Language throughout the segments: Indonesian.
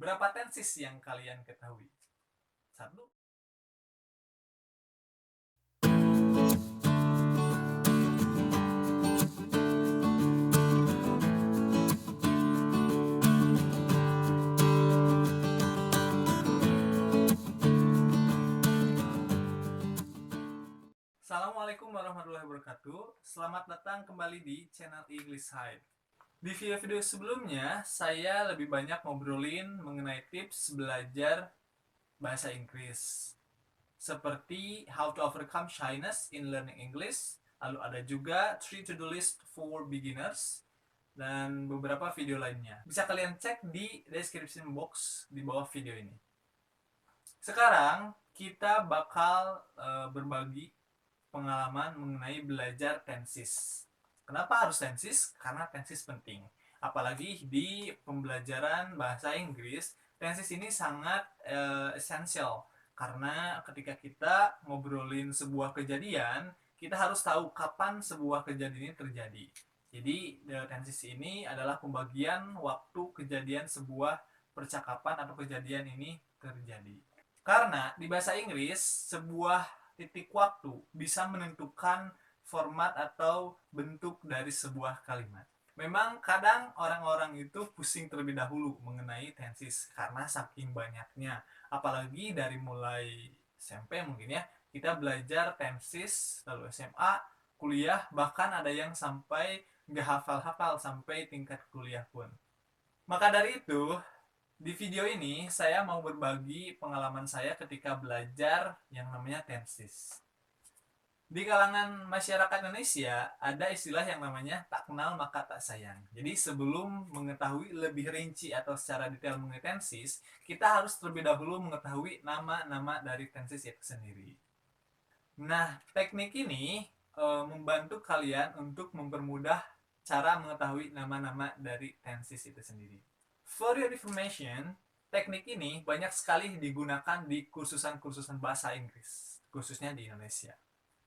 Berapa tenses yang kalian ketahui? Satu. Assalamualaikum warahmatullahi wabarakatuh. Selamat datang kembali di channel English Hype. Di video-video sebelumnya, saya lebih banyak ngobrolin mengenai tips belajar bahasa Inggris. Seperti how to overcome shyness in learning English. Lalu ada juga 3 to-do list for beginners. Dan beberapa video lainnya. Bisa kalian cek di description box di bawah video ini. Sekarang, kita bakal berbagi pengalaman mengenai belajar tenses. Kenapa harus tenses? Karena tenses penting. Apalagi di pembelajaran bahasa Inggris, tenses ini sangat esensial. Karena ketika kita ngobrolin sebuah kejadian, kita harus tahu kapan sebuah kejadian ini terjadi. Jadi, tenses ini adalah pembagian waktu kejadian sebuah percakapan atau kejadian ini terjadi. Karena di bahasa Inggris, sebuah titik waktu bisa menentukan format atau bentuk dari sebuah kalimat. Memang kadang orang-orang itu pusing terlebih dahulu mengenai tenses karena saking banyaknya. Apalagi dari mulai SMP mungkin ya, kita belajar tenses, lalu SMA, kuliah, bahkan ada yang sampai nggak hafal-hafal sampai tingkat kuliah pun. Maka dari itu, di video ini, saya mau berbagi pengalaman saya ketika belajar yang namanya tenses. Di kalangan masyarakat Indonesia, ada istilah yang namanya tak kenal maka tak sayang. Jadi sebelum mengetahui lebih rinci atau secara detail mengenai tenses, kita harus terlebih dahulu mengetahui nama-nama dari tenses itu sendiri. Nah, teknik ini membantu kalian untuk mempermudah cara mengetahui nama-nama dari tenses itu sendiri. For your information, teknik ini banyak sekali digunakan di kursusan-kursusan bahasa Inggris, khususnya di Indonesia.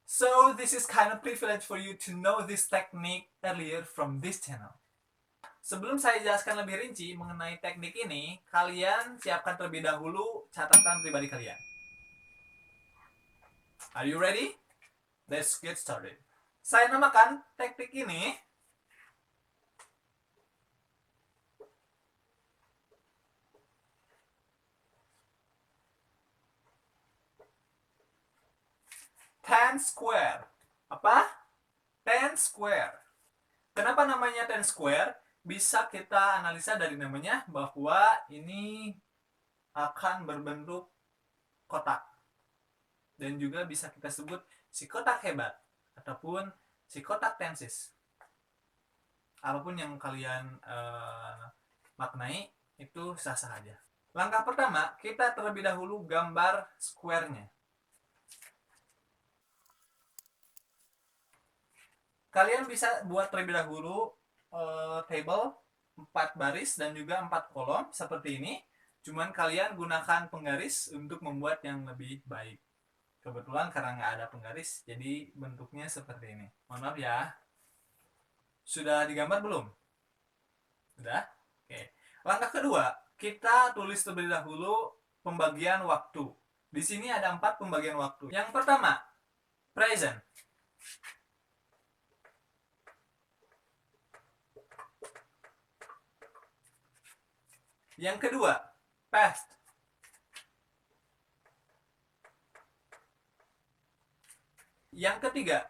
So, this is kind of privilege for you to know this technique earlier from this channel. Sebelum saya jelaskan lebih rinci mengenai teknik ini, kalian siapkan terlebih dahulu catatan pribadi kalian. Are you ready? Let's get started. Saya namakan teknik ini ten square. Apa? Ten square. Kenapa namanya ten square? Bisa kita analisa dari namanya bahwa ini akan berbentuk kotak. Dan juga bisa kita sebut si kotak hebat ataupun si kotak tenses. Apapun yang kalian maknai itu sah-sah aja. Langkah pertama, kita terlebih dahulu gambar square-nya. Kalian bisa buat terlebih dahulu table 4 baris dan juga 4 kolom seperti ini. Cuman kalian gunakan penggaris untuk membuat yang lebih baik. Kebetulan karena nggak ada penggaris, jadi bentuknya seperti ini. Mohon maaf ya. Sudah digambar belum? Sudah? Oke. Langkah kedua, kita tulis terlebih dahulu pembagian waktu. Di sini ada 4 pembagian waktu. Yang pertama, present. Yang kedua, past. Yang ketiga,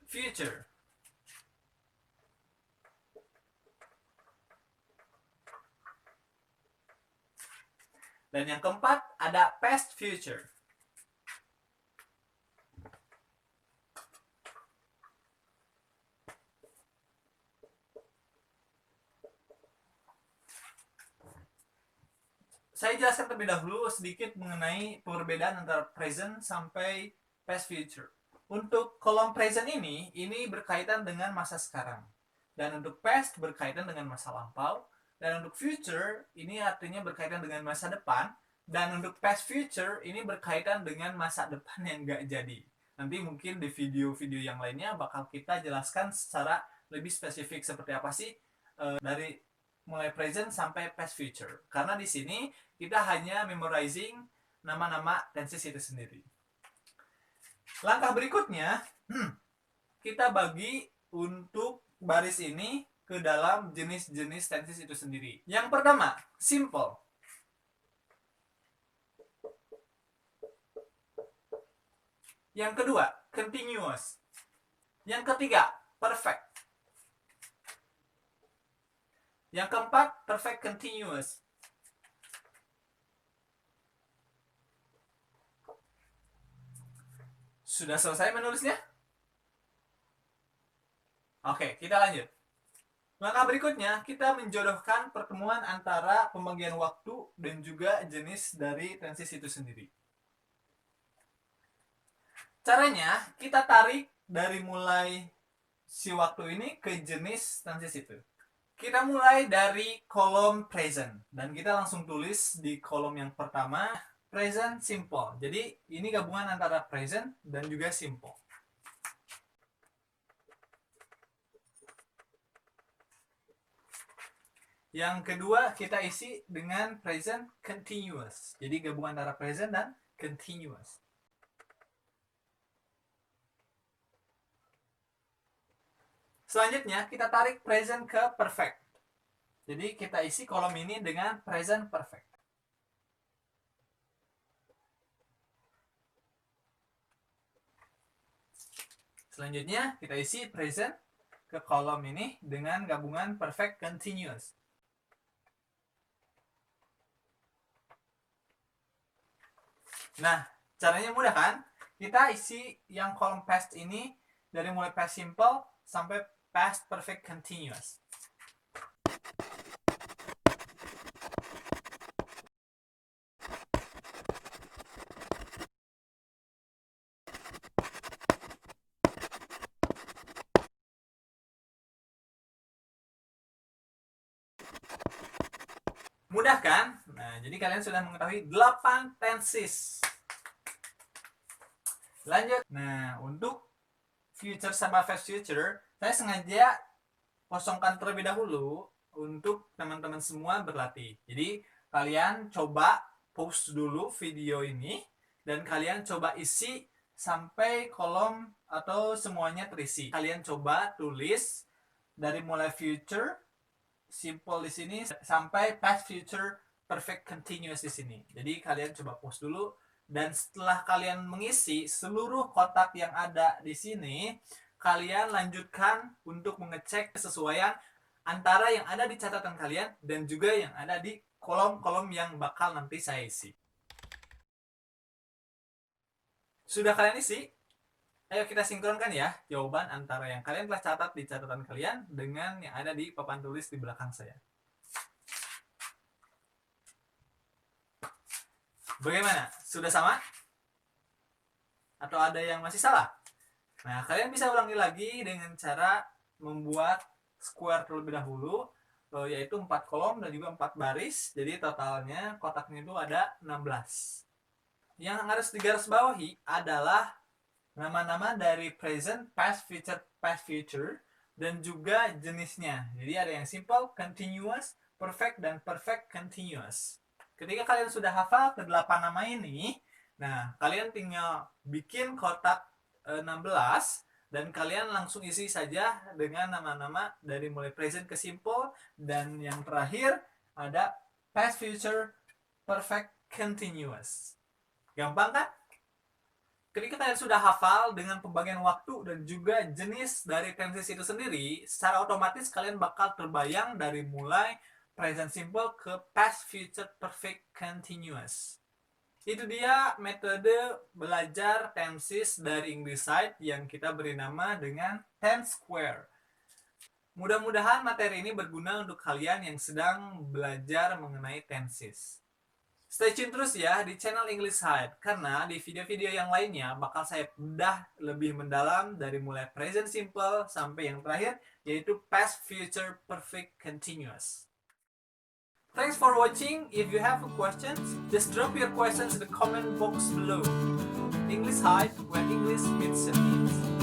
future. Dan yang keempat, ada past future. Saya jelaskan terlebih dahulu sedikit mengenai perbedaan antara present sampai past future. Untuk kolom present ini berkaitan dengan masa sekarang. Dan untuk past berkaitan dengan masa lampau. Dan untuk future ini artinya berkaitan dengan masa depan. Dan untuk past future ini berkaitan dengan masa depan yang gak jadi. Nanti mungkin di video-video yang lainnya bakal kita jelaskan secara lebih spesifik seperti apa sih dari mulai present sampai past future. Karena di sini kita hanya memorizing nama-nama tenses itu sendiri. Langkah berikutnya, kita bagi untuk baris ini ke dalam jenis-jenis tenses itu sendiri. Yang pertama, simple. Yang kedua, continuous. Yang ketiga, perfect. Yang keempat, perfect continuous. Sudah selesai menulisnya? Oke, kita lanjut. Langkah berikutnya, kita menjodohkan pertemuan antara pembagian waktu dan juga jenis dari tenses itu sendiri. Caranya, kita tarik dari mulai si waktu ini ke jenis tenses itu. Kita mulai dari kolom present dan kita langsung tulis di kolom yang pertama present simple. Jadi ini gabungan antara present dan juga simple. Yang kedua kita isi dengan present continuous. Jadi gabungan antara present dan continuous. Selanjutnya kita tarik present ke perfect. Jadi kita isi kolom ini dengan present perfect. Selanjutnya kita isi present ke kolom ini dengan gabungan perfect continuous. Nah, caranya mudah kan? Kita isi yang kolom past ini dari mulai past simple sampai past perfect continuous. Mudah kan? Nah, jadi kalian sudah mengetahui 8 tenses. Lanjut. Nah, untuk future sama past future, saya sengaja kosongkan terlebih dahulu untuk teman-teman semua berlatih. Jadi, kalian coba pause dulu video ini dan kalian coba isi sampai kolom atau semuanya terisi. Kalian coba tulis dari mulai future simple di sini sampai past future perfect continuous di sini. Jadi kalian coba pause dulu dan setelah kalian mengisi seluruh kotak yang ada di sini, kalian lanjutkan untuk mengecek kesesuaian antara yang ada di catatan kalian dan juga yang ada di kolom-kolom yang bakal nanti saya isi. Sudah kalian isi? Ayo kita sinkronkan ya jawaban antara yang kalian telah catat di catatan kalian dengan yang ada di papan tulis di belakang saya. Bagaimana? Sudah sama? Atau ada yang masih salah? Nah, kalian bisa ulangi lagi dengan cara membuat square terlebih dahulu, yaitu 4 kolom dan juga 4 baris. Jadi totalnya kotaknya itu ada 16. Yang harus digarisbawahi adalah nama-nama dari present, past future, dan juga jenisnya. Jadi ada yang simple, continuous, perfect, dan perfect continuous. Ketika kalian sudah hafal ke-8 nama ini, nah kalian tinggal bikin kotak 16 dan kalian langsung isi saja dengan nama-nama dari mulai present ke simple dan yang terakhir ada past, future, perfect, continuous. Gampang kan? Ketika kalian sudah hafal dengan pembagian waktu dan juga jenis dari tenses itu sendiri, secara otomatis kalian bakal terbayang dari mulai present simple ke past, future, perfect, continuous. Itu dia metode belajar tenses dari English Side yang kita beri nama dengan Tense Square. Mudah-mudahan materi ini berguna untuk kalian yang sedang belajar mengenai tenses. Stay tune terus ya di channel English Side, karena di video-video yang lainnya bakal saya bedah lebih mendalam dari mulai present simple sampai yang terakhir yaitu past, future, perfect, continuous. Thanks for watching. If you have questions, just drop your questions in the comment box below. English Side, where English meets your needs.